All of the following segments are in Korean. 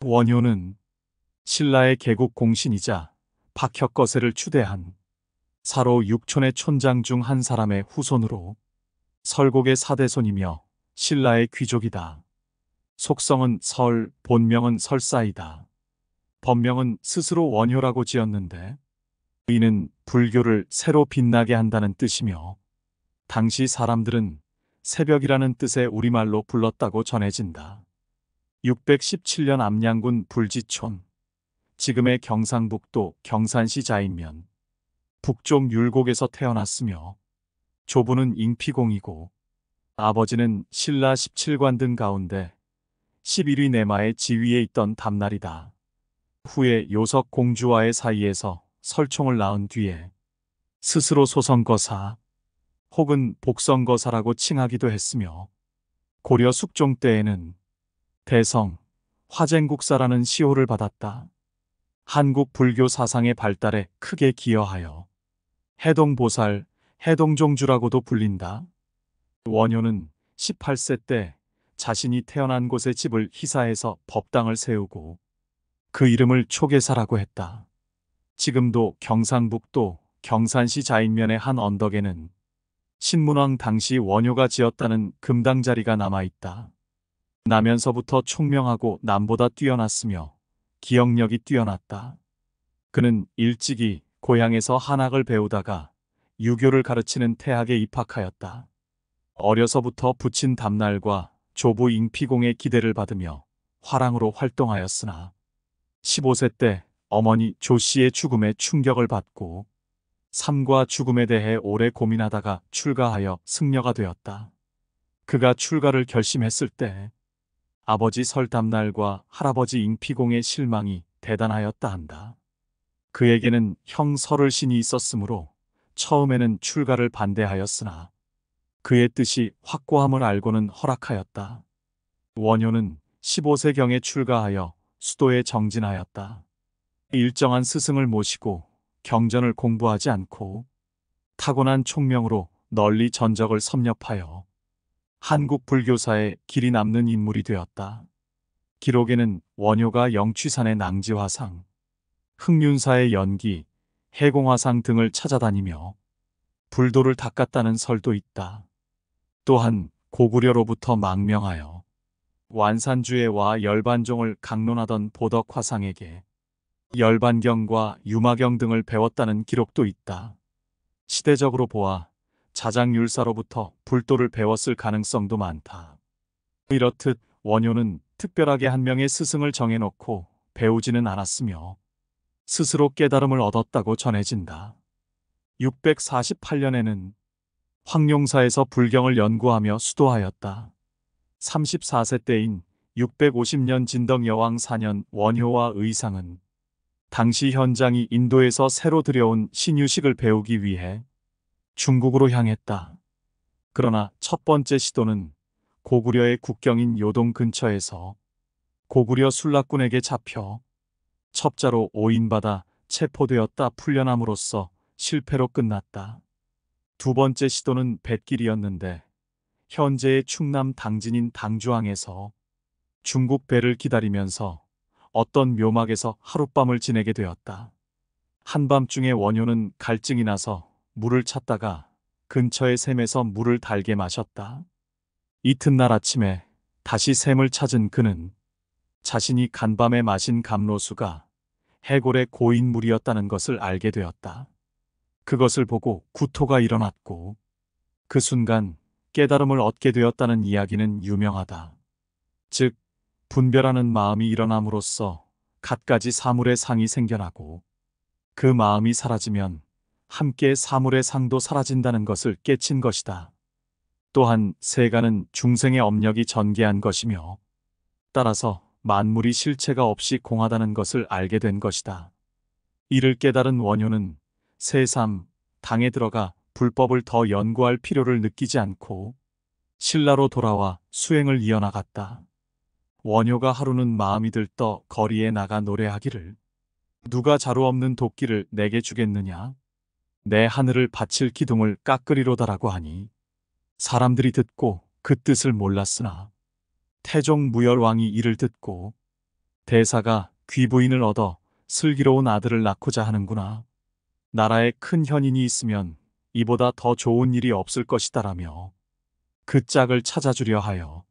원효는 신라의 개국 공신이자 박혁거세를 추대한 사로 육촌의 촌장 중 한 사람의 후손으로 설곡의 사대손이며 신라의 귀족이다. 속성은 설, 본명은 설사이다. 법명은 스스로 원효라고 지었는데 이는 불교를 새로 빛나게 한다는 뜻이며 당시 사람들은 새벽이라는 뜻의 우리말로 불렀다고 전해진다. 617년 암양군 불지촌, 지금의 경상북도 경산시 자인면 북쪽 율곡에서 태어났으며 조부는 잉피공이고 아버지는 신라 17관 등 가운데 11위 내마의 지위에 있던 담날이다. 후에 요석 공주와의 사이에서 설총을 낳은 뒤에 스스로 소성거사 혹은 복성거사라고 칭하기도 했으며 고려 숙종 때에는 대성, 화쟁국사라는 시호를 받았다. 한국 불교 사상의 발달에 크게 기여하여 해동보살, 해동종주라고도 불린다. 원효는 18세 때 자신이 태어난 곳의 집을 희사해서 법당을 세우고 그 이름을 초계사라고 했다. 지금도 경상북도 경산시 자인면의 한 언덕에는 신문왕 당시 원효가 지었다는 금당자리가 남아있다. 나면서부터 총명하고 남보다 뛰어났으며 기억력이 뛰어났다. 그는 일찍이 고향에서 한학을 배우다가 유교를 가르치는 태학에 입학하였다. 어려서부터 부친 담날과 조부 잉피공의 기대를 받으며 화랑으로 활동하였으나 15세 때 어머니 조씨의 죽음에 충격을 받고 삶과 죽음에 대해 오래 고민하다가 출가하여 승려가 되었다. 그가 출가를 결심했을 때 아버지 설담날과 할아버지 잉피공의 실망이 대단하였다 한다. 그에게는 형 설을신이 있었으므로 처음에는 출가를 반대하였으나 그의 뜻이 확고함을 알고는 허락하였다. 원효는 15세경에 출가하여 수도에 정진하였다. 일정한 스승을 모시고 경전을 공부하지 않고 타고난 총명으로 널리 전적을 섭렵하여 한국 불교사에 길이 남는 인물이 되었다. 기록에는 원효가 영취산의 낭지화상, 흑륜사의 연기, 해공화상 등을 찾아다니며 불도를 닦았다는 설도 있다. 또한 고구려로부터 망명하여 완산주의와 열반종을 강론하던 보덕화상에게 열반경과 유마경 등을 배웠다는 기록도 있다. 시대적으로 보아 자장율사로부터 불도를 배웠을 가능성도 많다. 이렇듯 원효는 특별하게 한 명의 스승을 정해놓고 배우지는 않았으며 스스로 깨달음을 얻었다고 전해진다. 648년에는 황룡사에서 불경을 연구하며 수도하였다. 34세 때인 650년 진덕여왕 4년 원효와 의상은 당시 현장이 인도에서 새로 들여온 신유식을 배우기 위해 중국으로 향했다. 그러나 첫 번째 시도는 고구려의 국경인 요동 근처에서 고구려 술락군에게 잡혀 첩자로 오인받아 체포되었다 풀려남으로써 실패로 끝났다. 두 번째 시도는 뱃길이었는데 현재의 충남 당진인 당주항에서 중국 배를 기다리면서 어떤 묘막에서 하룻밤을 지내게 되었다. 한밤중에 원효는 갈증이 나서 물을 찾다가 근처의 샘에서 물을 달게 마셨다. 이튿날 아침에 다시 샘을 찾은 그는 자신이 간밤에 마신 감로수가 해골의 고인물이었다는 것을 알게 되었다. 그것을 보고 구토가 일어났고 그 순간 깨달음을 얻게 되었다는 이야기는 유명하다. 즉, 분별하는 마음이 일어남으로써 갖가지 사물의 상이 생겨나고 그 마음이 사라지면 함께 사물의 상도 사라진다는 것을 깨친 것이다. 또한 세간은 중생의 업력이 전개한 것이며 따라서 만물이 실체가 없이 공하다는 것을 알게 된 것이다. 이를 깨달은 원효는 새삼 당에 들어가 불법을 더 연구할 필요를 느끼지 않고 신라로 돌아와 수행을 이어나갔다. 원효가 하루는 마음이 들떠 거리에 나가 노래하기를 누가 자루 없는 도끼를 내게 주겠느냐? 내 하늘을 바칠 기둥을 깎으리로다라고 하니 사람들이 듣고 그 뜻을 몰랐으나 태종 무열왕이 이를 듣고 대사가 귀부인을 얻어 슬기로운 아들을 낳고자 하는구나. 나라에 큰 현인이 있으면 이보다 더 좋은 일이 없을 것이다라며 그 짝을 찾아주려 하여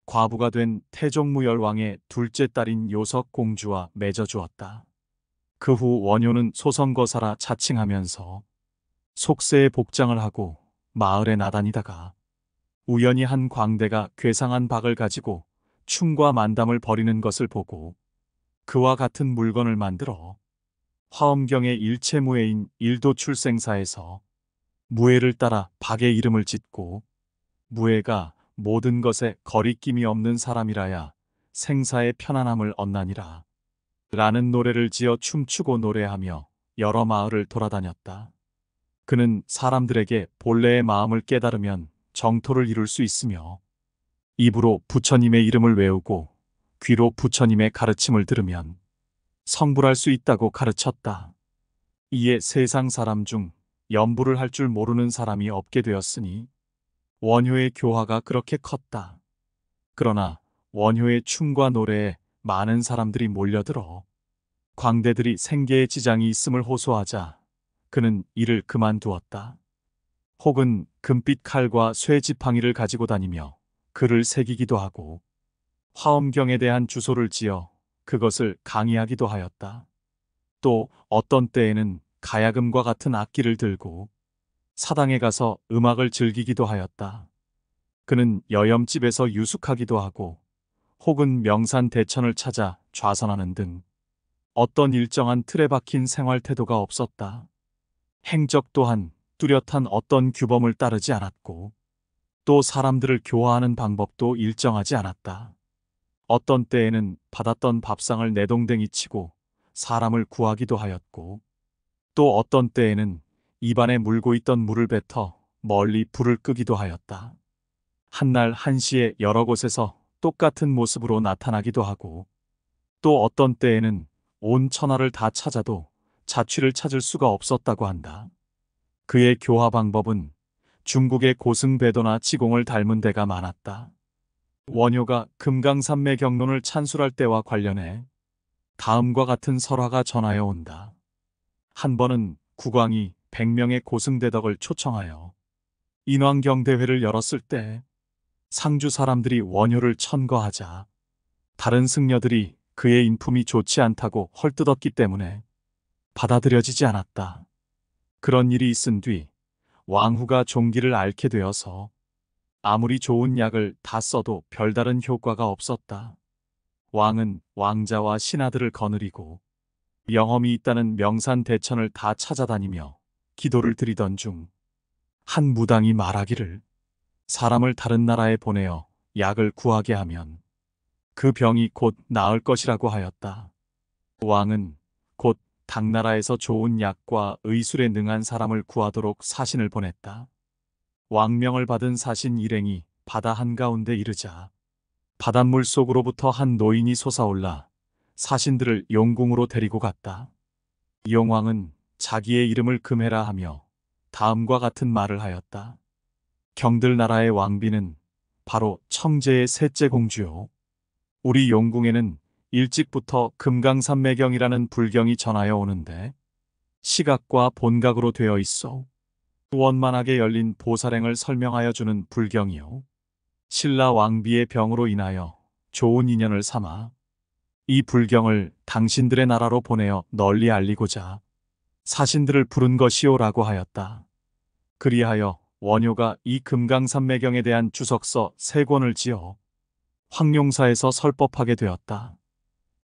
과부가 된 태종무열왕의 둘째 딸인 요석공주와 맺어주었다. 그 후 원효는 소선거사라 자칭하면서 속세에 복장을 하고 마을에 나다니다가 우연히 한 광대가 괴상한 박을 가지고 충과 만담을 벌이는 것을 보고 그와 같은 물건을 만들어 화엄경의 일체무예인 일도출생사에서 무예를 따라 박의 이름을 짓고 무예가 모든 것에 거리낌이 없는 사람이라야 생사의 편안함을 얻나니라 라는 노래를 지어 춤추고 노래하며 여러 마을을 돌아다녔다. 그는 사람들에게 본래의 마음을 깨달으면 정토를 이룰 수 있으며 입으로 부처님의 이름을 외우고 귀로 부처님의 가르침을 들으면 성불할 수 있다고 가르쳤다. 이에 세상 사람 중 염불을 할 줄 모르는 사람이 없게 되었으니 원효의 교화가 그렇게 컸다. 그러나 원효의 춤과 노래에 많은 사람들이 몰려들어 광대들이 생계에 지장이 있음을 호소하자 그는 이를 그만두었다. 혹은 금빛 칼과 쇠 지팡이를 가지고 다니며 글을 새기기도 하고 화엄경에 대한 주소를 지어 그것을 강의하기도 하였다. 또 어떤 때에는 가야금과 같은 악기를 들고 사당에 가서 음악을 즐기기도 하였다. 그는 여염집에서 유숙하기도 하고 혹은 명산 대천을 찾아 좌선하는 등 어떤 일정한 틀에 박힌 생활 태도가 없었다. 행적 또한 뚜렷한 어떤 규범을 따르지 않았고 또 사람들을 교화하는 방법도 일정하지 않았다. 어떤 때에는 받았던 밥상을 내동댕이 치고 사람을 구하기도 하였고 또 어떤 때에는 입안에 물고 있던 물을 뱉어 멀리 불을 끄기도 하였다. 한날 한시에 여러 곳에서 똑같은 모습으로 나타나기도 하고 또 어떤 때에는 온 천하를 다 찾아도 자취를 찾을 수가 없었다고 한다. 그의 교화 방법은 중국의 고승배도나 지공을 닮은 데가 많았다. 원효가 금강산매 경론을 찬술할 때와 관련해 다음과 같은 설화가 전하여 온다. 한 번은 국왕이 100명의 고승대덕을 초청하여 인왕경대회를 열었을 때 상주 사람들이 원효를 천거하자 다른 승려들이 그의 인품이 좋지 않다고 헐뜯었기 때문에 받아들여지지 않았다. 그런 일이 있은 뒤 왕후가 종기를 앓게 되어서 아무리 좋은 약을 다 써도 별다른 효과가 없었다. 왕은 왕자와 신하들을 거느리고 영험이 있다는 명산 대천을 다 찾아다니며 기도를 드리던 중 한 무당이 말하기를 사람을 다른 나라에 보내어 약을 구하게 하면 그 병이 곧 나을 것이라고 하였다. 왕은 곧 당나라에서 좋은 약과 의술에 능한 사람을 구하도록 사신을 보냈다. 왕명을 받은 사신 일행이 바다 한가운데 이르자 바닷물 속으로부터 한 노인이 솟아올라 사신들을 용궁으로 데리고 갔다. 용왕은 자기의 이름을 금해라 하며 다음과 같은 말을 하였다. 경들나라의 왕비는 바로 청제의 셋째 공주요. 우리 용궁에는 일찍부터 금강산매경이라는 불경이 전하여 오는데 시각과 본각으로 되어 있어. 원만하게 열린 보살행을 설명하여 주는 불경이요. 신라 왕비의 병으로 인하여 좋은 인연을 삼아 이 불경을 당신들의 나라로 보내어 널리 알리고자 사신들을 부른 것이오라고 하였다. 그리하여 원효가 이 금강산매경에 대한 주석서 3권을 지어 황룡사에서 설법하게 되었다.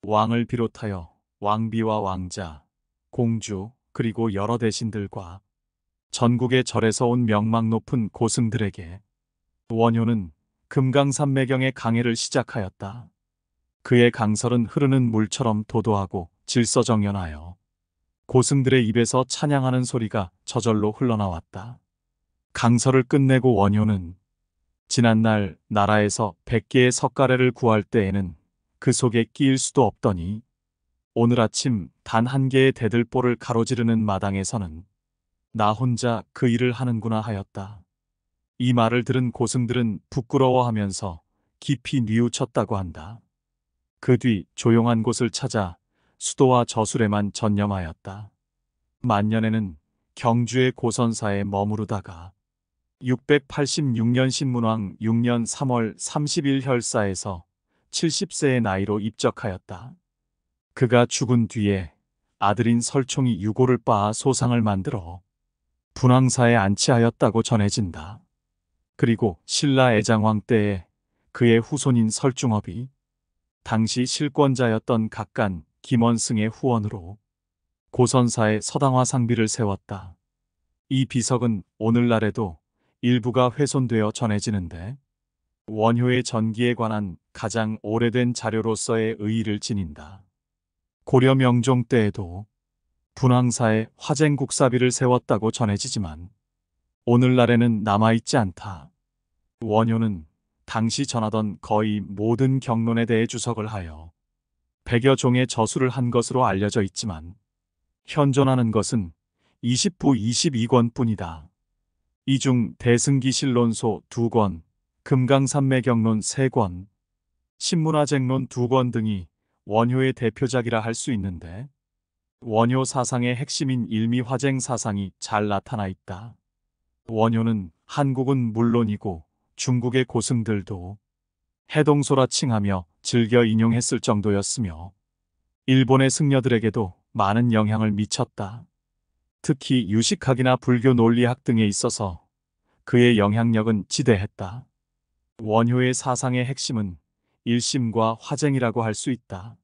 왕을 비롯하여 왕비와 왕자, 공주, 그리고 여러 대신들과 전국의 절에서 온 명망 높은 고승들에게 원효는 금강산매경의 강해를 시작하였다. 그의 강설은 흐르는 물처럼 도도하고 질서정연하여 고승들의 입에서 찬양하는 소리가 저절로 흘러나왔다. 강설을 끝내고 원효는 지난날 나라에서 100개의 석가래를 구할 때에는 그 속에 끼일 수도 없더니 오늘 아침 단 1개의 대들보를 가로지르는 마당에서는 나 혼자 그 일을 하는구나 하였다. 이 말을 들은 고승들은 부끄러워하면서 깊이 뉘우쳤다고 한다. 그 뒤 조용한 곳을 찾아 수도와 저술에만 전념하였다. 만년에는 경주의 고선사에 머무르다가 686년 신문왕 6년 3월 30일 혈사에서 70세의 나이로 입적하였다. 그가 죽은 뒤에 아들인 설총이 유고를 빻아 소상을 만들어 분황사에 안치하였다고 전해진다. 그리고 신라 애장왕 때에 그의 후손인 설중업이 당시 실권자였던 각간 김원승의 후원으로 고선사에 서당화 상비를 세웠다. 이 비석은 오늘날에도 일부가 훼손되어 전해지는데 원효의 전기에 관한 가장 오래된 자료로서의 의의를 지닌다. 고려 명종 때에도 분황사에 화쟁국사비를 세웠다고 전해지지만 오늘날에는 남아있지 않다. 원효는 당시 전하던 거의 모든 경론에 대해 주석을 하여 100여 종의 저술을 한 것으로 알려져 있지만 현존하는 것은 20부 22권 뿐이다. 이 중 대승기실론소 2권, 금강산매경론 3권, 신문화쟁론 2권 등이 원효의 대표작이라 할 수 있는데 원효 사상의 핵심인 일미화쟁 사상이 잘 나타나 있다. 원효는 한국은 물론이고 중국의 고승들도 해동소라 칭하며 즐겨 인용했을 정도였으며 일본의 승려들에게도 많은 영향을 미쳤다. 특히 유식학이나 불교 논리학 등에 있어서 그의 영향력은 지대했다. 원효의 사상의 핵심은 일심과 화쟁이라고 할 수 있다.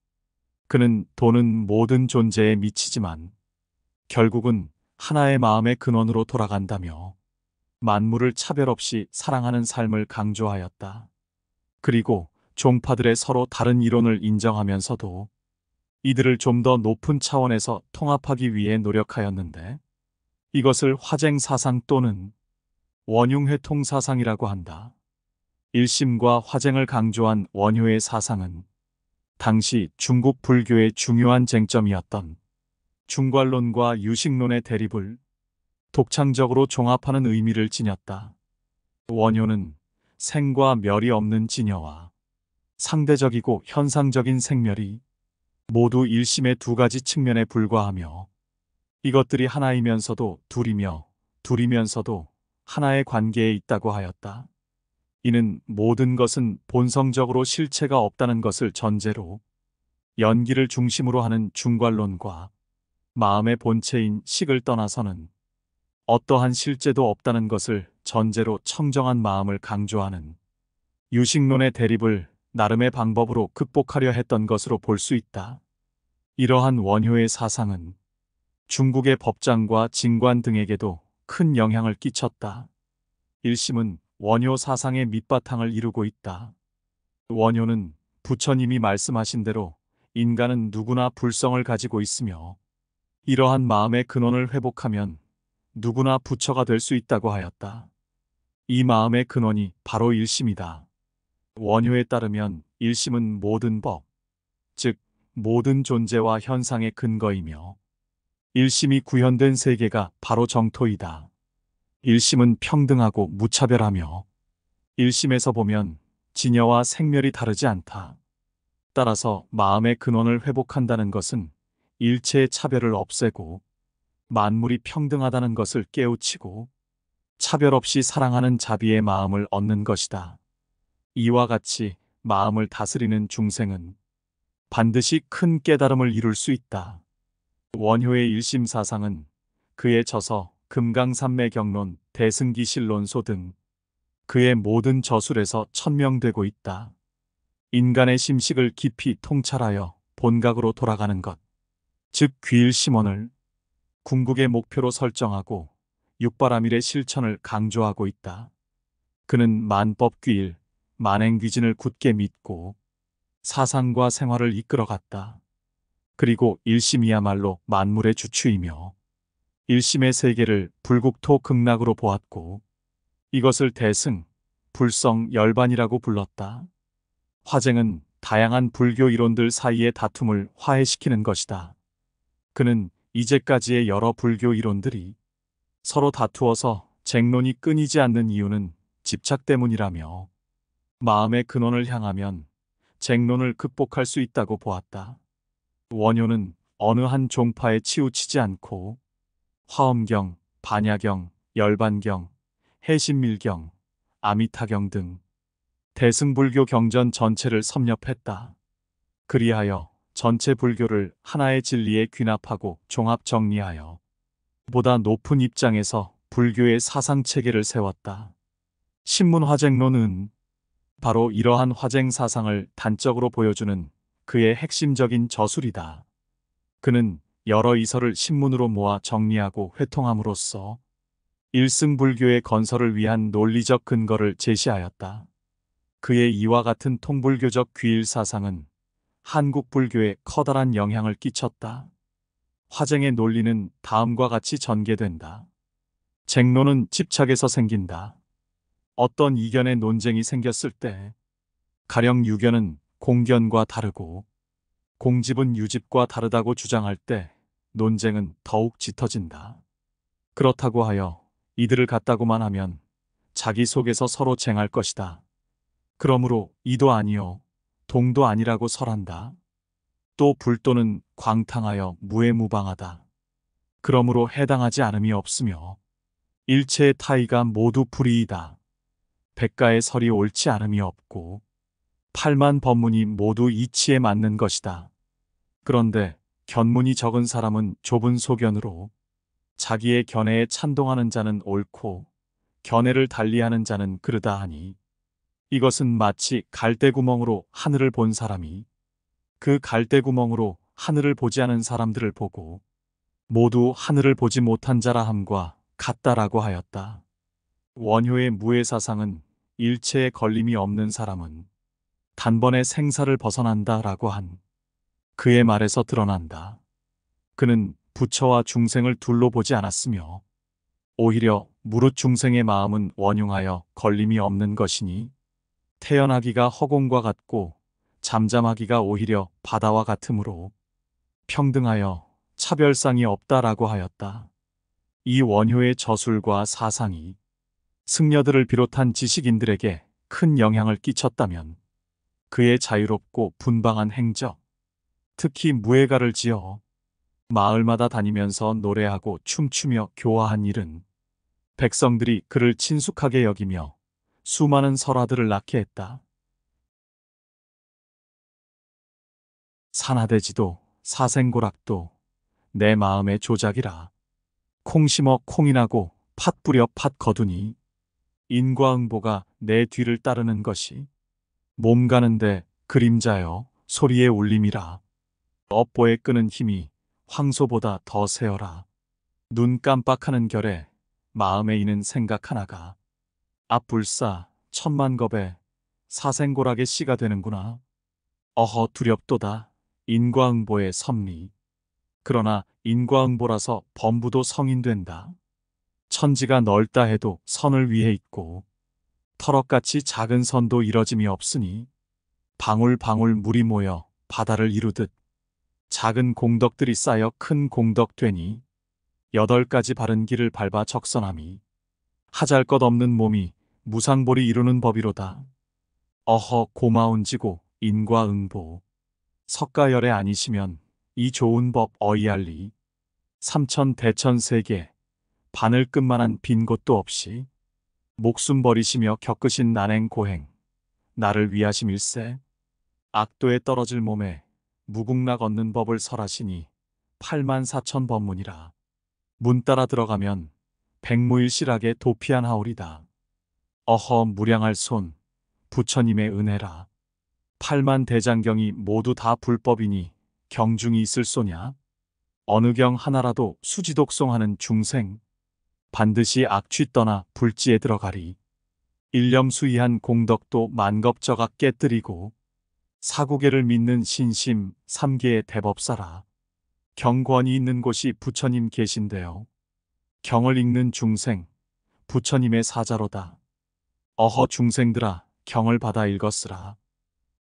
그는 도는 모든 존재에 미치지만 결국은 하나의 마음의 근원으로 돌아간다며 만물을 차별 없이 사랑하는 삶을 강조하였다. 그리고 종파들의 서로 다른 이론을 인정하면서도 이들을 좀 더 높은 차원에서 통합하기 위해 노력하였는데 이것을 화쟁사상 또는 원융회통사상이라고 한다. 일심과 화쟁을 강조한 원효의 사상은 당시 중국 불교의 중요한 쟁점이었던 중괄론과 유식론의 대립을 독창적으로 종합하는 의미를 지녔다. 원효는 생과 멸이 없는 진여와 상대적이고 현상적인 생멸이 모두 일심의 두 가지 측면에 불과하며 이것들이 하나이면서도 둘이며 둘이면서도 하나의 관계에 있다고 하였다. 이는 모든 것은 본성적으로 실체가 없다는 것을 전제로 연기를 중심으로 하는 중괄론과 마음의 본체인 식을 떠나서는 어떠한 실제도 없다는 것을 전제로 청정한 마음을 강조하는 유식론의 대립을 나름의 방법으로 극복하려 했던 것으로 볼 수 있다. 이러한 원효의 사상은 중국의 법장과 진관 등에게도 큰 영향을 끼쳤다. 일심은 원효 사상의 밑바탕을 이루고 있다. 원효는 부처님이 말씀하신 대로 인간은 누구나 불성을 가지고 있으며 이러한 마음의 근원을 회복하면 누구나 부처가 될 수 있다고 하였다. 이 마음의 근원이 바로 일심이다. 원효에 따르면 일심은 모든 법, 즉 모든 존재와 현상의 근거이며 일심이 구현된 세계가 바로 정토이다. 일심은 평등하고 무차별하며 일심에서 보면 진여와 생멸이 다르지 않다. 따라서 마음의 근원을 회복한다는 것은 일체의 차별을 없애고 만물이 평등하다는 것을 깨우치고 차별 없이 사랑하는 자비의 마음을 얻는 것이다. 이와 같이 마음을 다스리는 중생은 반드시 큰 깨달음을 이룰 수 있다. 원효의 일심 사상은 그의 저서 금강산매경론, 대승기실론소 등 그의 모든 저술에서 천명되고 있다. 인간의 심식을 깊이 통찰하여 본각으로 돌아가는 것, 즉 귀일심원을 궁극의 목표로 설정하고 육바라밀의 실천을 강조하고 있다. 그는 만법귀일, 만행귀진을 굳게 믿고 사상과 생활을 이끌어갔다. 그리고 일심이야말로 만물의 주추이며 일심의 세계를 불국토 극락으로 보았고 이것을 대승, 불성, 열반이라고 불렀다. 화쟁은 다양한 불교 이론들 사이의 다툼을 화해시키는 것이다. 그는 이제까지의 여러 불교 이론들이 서로 다투어서 쟁론이 끊이지 않는 이유는 집착 때문이라며 마음의 근원을 향하면 쟁론을 극복할 수 있다고 보았다. 원효는 어느 한 종파에 치우치지 않고 화엄경, 반야경, 열반경, 해신밀경, 아미타경 등 대승불교 경전 전체를 섭렵했다. 그리하여 전체 불교를 하나의 진리에 귀납하고 종합 정리하여 보다 높은 입장에서 불교의 사상체계를 세웠다. 신문화쟁론은 바로 이러한 화쟁 사상을 단적으로 보여주는 그의 핵심적인 저술이다. 그는 여러 이설을 신문으로 모아 정리하고 회통함으로써 일승불교의 건설을 위한 논리적 근거를 제시하였다. 그의 이와 같은 통불교적 귀일 사상은 한국 불교에 커다란 영향을 끼쳤다. 화쟁의 논리는 다음과 같이 전개된다. 쟁론은 집착에서 생긴다. 어떤 이견의 논쟁이 생겼을 때 가령 유견은 공견과 다르고 공집은 유집과 다르다고 주장할 때 논쟁은 더욱 짙어진다. 그렇다고 하여 이들을 같다고만 하면 자기 속에서 서로 쟁할 것이다. 그러므로 이도 아니요 동도 아니라고 설한다. 또 불도는 광탕하여 무해무방하다. 그러므로 해당하지 않음이 없으며 일체의 타의가 모두 불이이다. 백가의 설이 옳지 않음이 없고 팔만 법문이 모두 이치에 맞는 것이다. 그런데 견문이 적은 사람은 좁은 소견으로 자기의 견해에 찬동하는 자는 옳고 견해를 달리하는 자는 그르다 하니 이것은 마치 갈대구멍으로 하늘을 본 사람이 그 갈대구멍으로 하늘을 보지 않은 사람들을 보고 모두 하늘을 보지 못한 자라 함과 같다라고 하였다. 원효의 무해사상은 일체에 걸림이 없는 사람은 단번에 생사를 벗어난다라고 한 그의 말에서 드러난다. 그는 부처와 중생을 둘로 보지 않았으며 오히려 무릇 중생의 마음은 원흉하여 걸림이 없는 것이니 태연하기가 허공과 같고 잠잠하기가 오히려 바다와 같으므로 평등하여 차별상이 없다라고 하였다. 이 원효의 저술과 사상이 승려들을 비롯한 지식인들에게 큰 영향을 끼쳤다면 그의 자유롭고 분방한 행적, 특히 무예가를 지어 마을마다 다니면서 노래하고 춤추며 교화한 일은 백성들이 그를 친숙하게 여기며 수많은 설화들을 낳게 했다. 산하대지도 사생고락도 내 마음의 조작이라. 콩 심어 콩이 나고 팥 뿌려 팥 거두니 인과응보가 내 뒤를 따르는 것이 몸 가는데 그림자여 소리의 울림이라. 업보에 끄는 힘이 황소보다 더 세어라. 눈 깜빡하는 결에 마음에 이는 생각 하나가 앞불사 천만겁에 사생고락의 씨가 되는구나. 어허 두렵도다. 인과응보의 섭리. 그러나 인과응보라서 범부도 성인된다. 천지가 넓다 해도 선을 위해 있고 터럭같이 작은 선도 이뤄짐이 없으니 방울방울 물이 모여 바다를 이루듯 작은 공덕들이 쌓여 큰 공덕 되니 8가지 바른 길을 밟아 적선함이 하잘것없는 몸이 무상보리 이루는 법이로다. 어허 고마운지고 인과응보. 석가열애 아니시면 이 좋은 법 어이할리. 삼천 대천 세계 바늘끝만한 빈 곳도 없이 목숨 버리시며 겪으신 난행 고행 나를 위하심일세. 악도에 떨어질 몸에 무궁락 얻는 법을 설하시니 84,000 법문이라. 문 따라 들어가면 백무일실하게 도피한 하오리다. 어허 무량할 손 부처님의 은혜라. 8만 대장경이 모두 다 불법이니 경중이 있을 소냐. 어느 경 하나라도 수지독송하는 중생 반드시 악취 떠나 불지에 들어가리. 일념수이한 공덕도 만겁저가 깨뜨리고 사구계를 믿는 신심 삼계의 대법사라. 경권이 있는 곳이 부처님 계신데요. 경을 읽는 중생 부처님의 사자로다. 어허 중생들아 경을 받아 읽었으라.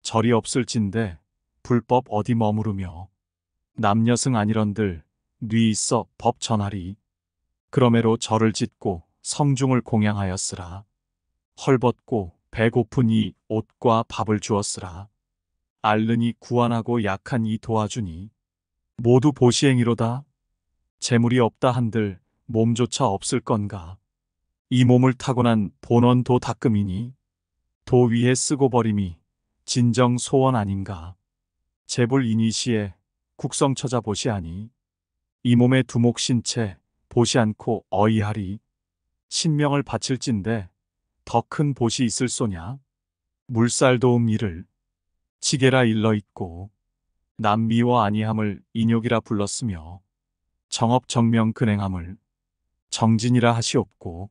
절이 없을진데 불법 어디 머무르며 남녀승 아니런들 뉘 있어 법 전하리. 그러므로 절을 짓고 성중을 공양하였으라. 헐벗고 배고픈 이 옷과 밥을 주었으라. 앓느니 구안하고 약한 이 도와주니 모두 보시행이로다. 재물이 없다 한들 몸조차 없을 건가. 이 몸을 타고난 본원 도 닦음이니 도 위에 쓰고 버림이 진정 소원 아닌가. 재불 이니시에 국성 처자 보시하니 이 몸에 두목 신체 보시 않고 어이하리. 신명을 바칠진데 더 큰 보시 있을 소냐. 물살 도움 이를 지게라 일러 있고 남미워 아니함을 인욕이라 불렀으며 정업정명 근행함을 정진이라 하시옵고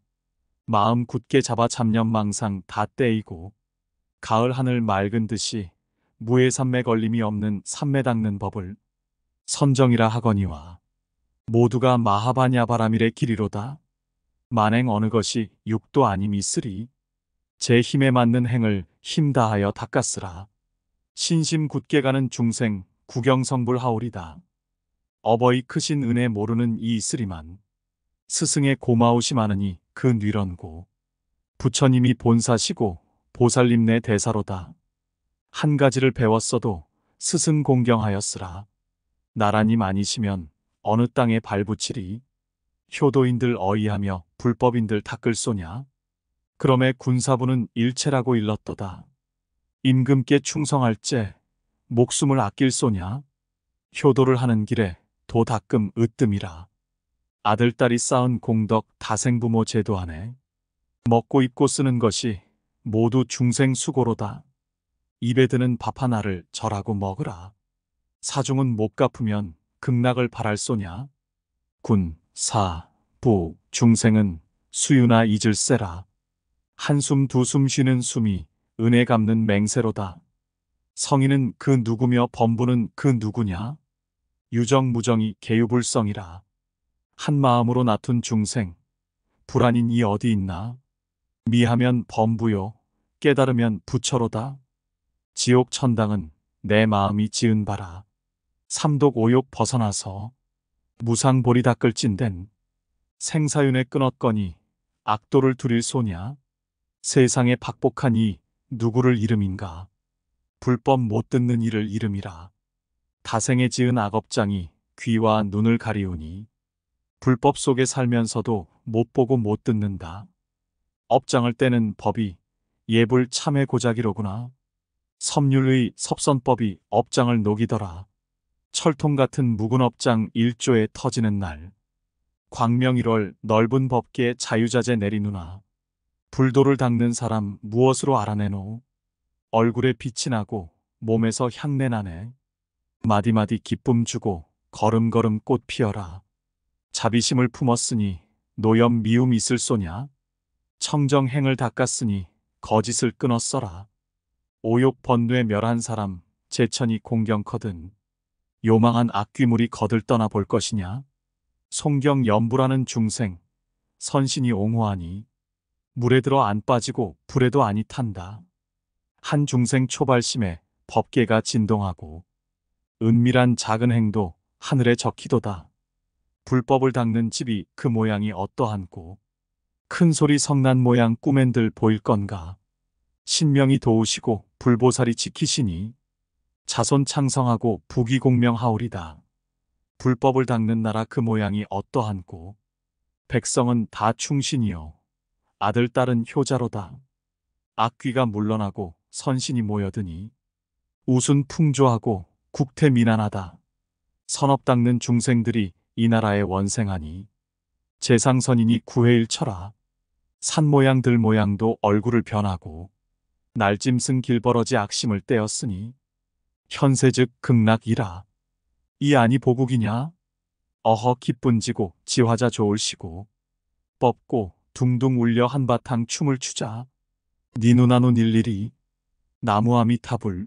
마음 굳게 잡아 잡념망상 다 떼이고 가을 하늘 맑은 듯이 무의 삼매 걸림이 없는 삼매 닦는 법을 선정이라 하거니와 모두가 마하바냐 바라밀의 길이로다. 만행 어느 것이 육도 아님 있으리. 제 힘에 맞는 행을 힘 다하여 닦았으라. 신심 굳게 가는 중생 구경성불하오리다. 어버이 크신 은혜 모르는 이 있으리만 스승의 고마우심 많으니 그 뉘런고 부처님이 본사시고 보살님 내 대사로다. 한 가지를 배웠어도 스승 공경하였으라. 나라님 아니시면 어느 땅에 발붙이리. 효도인들 어이하며 불법인들 닦을 소냐. 그럼에 군사부는 일체라고 일렀도다. 임금께 충성할제 목숨을 아낄 소냐. 효도를 하는 길에 도 닦음 으뜸이라. 아들딸이 쌓은 공덕 다생부모 제도 안에 먹고 입고 쓰는 것이 모두 중생 수고로다. 입에 드는 밥 하나를 절하고 먹으라. 사중은 못 갚으면 극락을 바랄 소냐. 군, 사, 부, 중생은 수유나 잊을세라. 한숨 두 숨 쉬는 숨이 은혜 갚는 맹세로다. 성인은 그 누구며 범부는 그 누구냐. 유정무정이 계유불성이라. 한 마음으로 낳둔 중생 불안인 이 어디 있나. 미하면 범부요 깨달으면 부처로다. 지옥 천당은 내 마음이 지은 바라. 삼독 오욕 벗어나서 무상보리 닦을 찐된 생사윤회 끊었거니 악도를 두릴 소냐. 세상에 박복한 이 누구를 이름인가. 불법 못 듣는 이를 이름이라. 다생에 지은 악업장이 귀와 눈을 가리우니 불법 속에 살면서도 못 보고 못 듣는다. 업장을 떼는 법이 예불 참회 고자기로구나. 섭률의 섭선법이 업장을 녹이더라. 철통 같은 묵은 업장 1조에 터지는 날 광명 1월 넓은 법계에 자유자재 내리누나. 불도를 닦는 사람 무엇으로 알아내노. 얼굴에 빛이 나고 몸에서 향내 나네. 마디마디 기쁨 주고 걸음걸음 꽃 피어라. 자비심을 품었으니 노염 미움 있을 소냐. 청정행을 닦았으니 거짓을 끊었어라. 오욕 번뇌 멸한 사람 제천이 공경커든 요망한 악귀물이 거들 떠나 볼 것이냐. 송경 염불하는 중생 선신이 옹호하니 물에 들어 안 빠지고 불에도 아니 탄다. 한 중생 초발심에 법계가 진동하고 은밀한 작은 행도 하늘에 적히도다. 불법을 닦는 집이 그 모양이 어떠한고 큰 소리 성난 모양 꾸맨들 보일 건가. 신명이 도우시고 불보살이 지키시니 자손 창성하고 부귀공명하오리다. 불법을 닦는 나라 그 모양이 어떠한고 백성은 다 충신이요 아들 딸은 효자로다. 악귀가 물러나고 선신이 모여드니 우순 풍조하고 국태민안하다. 선업 닦는 중생들이 이 나라에 원생하니 재상선인이 구해일처라. 산 모양 들 모양도 얼굴을 변하고 날짐승 길버러지 악심을 떼었으니 현세즉 극락이라. 이 아니 보국이냐. 어허 기쁜지고 지화자 좋을시고 뻗고 둥둥 울려 한바탕 춤을 추자. 니 누나노 일일이 나무아미타불